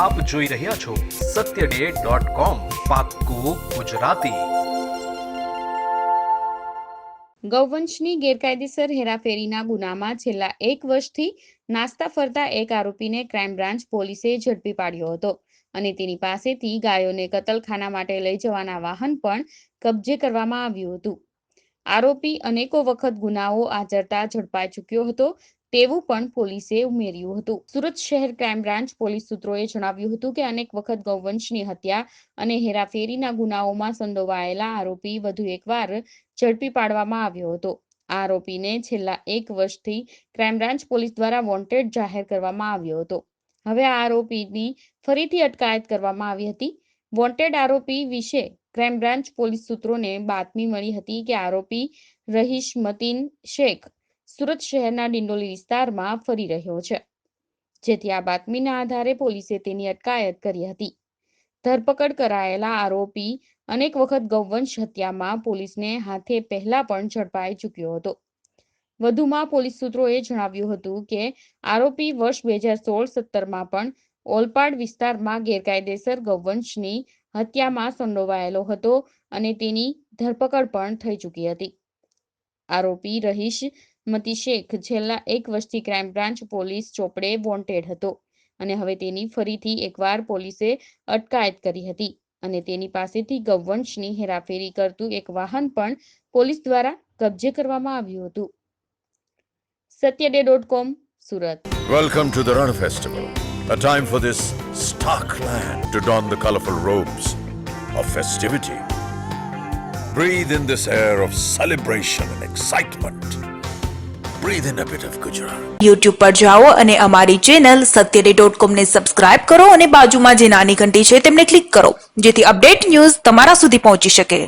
આપ જોઈ રહ્યા છો satyday.com પાક્કું ગુજરાતી। ગૌવંશની ગેરકાયદેસર હેરાફેરીના ગુનામાં છેલ્લા 1 વર્ષથી નાસ્તા ફરતા એક આરોપીને ક્રાઇમ બ્રાન્ચ પોલીસે ઝડપી પાડ્યો હતો અને તેની પાસેથી ગાયોને કતલખાના માટે લઈ જવાના વાહન પણ કબજે કરવામાં આવ્યું હતું। આરોપી અનેકો વખત ગુનાઓ આચરતા ઝડપાઈ ચૂક્યો હતો તેવું પણ પોલીસે ઉમેર્યું હતું। સુરત શહેર ક્રાઇમ બ્રાન્ચ પોલીસ સૂત્રોએ જણાવ્યું હતું કે અનેક વખત ગૌવંશની હત્યા અને હેરાફેરીના ગુનાઓમાં સંડોવાયેલા આરોપી વધુ એકવાર ઝડપી પાડવામાં આવ્યો હતો। આ આરોપીને છેલ્લા 1 વર્ષથી ક્રાઇમ બ્રાન્ચ પોલીસ દ્વારા વોન્ટેડ જાહેર કરવામાં આવ્યો હતો। હવે આ આરોપીની ફરીથી અટકાયત કરવામાં આવી હતી। વોન્ટેડ આરોપી વિશે ક્રાઇમ બ્રાન્ચ પોલીસ સૂત્રોને બાતમી મળી હતી કે આરોપી રહીશ મતીન શેખ સુરત શહેરના ડિંડોલી વિસ્તારમાં ફરી રહ્યો છે, જેથી આ બાતમીના આધારે પોલીસે તેની અટકાયત કરી હતી। ધરપકડ કરાયેલા આરોપી અનેક વખત ગૌવંશ હત્યામાં પોલીસને હાથે પહેલા પણ ઝડપાઈ ચૂક્યો હતો। વધુમાં પોલીસ સૂત્રોએ જણાવ્યું હતું કે આરોપી વર્ષ 2016-17માં પણ ઓલપાડ વિસ્તારમાં ગેરકાયદેસર ગૌવંશની હત્યામાં સંડોવાયેલો હતો અને તેની ધરપકડ પણ થઈ ચૂકી હતી। આરોપી રહીશ મતી શેખ છેલ્લા 1 વર્ષથી ક્રાઇમ બ્રાન્ચ પોલીસ ચોપડે વોન્ટેડ હતો અને હવે તેની ફરીથી એકવાર પોલીસે અટકાયત કરી હતી અને તેની પાસેથી ગૌવંશની હેરાફેરી કરતું એક વાહન પણ પોલીસ દ્વારા કબજે કરવામાં આવ્યું હતું। satyday.com Surat. Welcome to the Ran Festival, a time for this stark land to don the colorful robes of festivity. Breathe in this air of celebration and excitement. Breathe in a bit of Gujarat. YouTube પર જાઓ અને અમારી channel satyday.com ને subscribe કરો અને બાજુમાં જે નાની ઘંટી છે તેમને ક્લિક કરો, જેથી અપડેટ ન્યૂઝ તમારા સુધી પહોંચી શકે।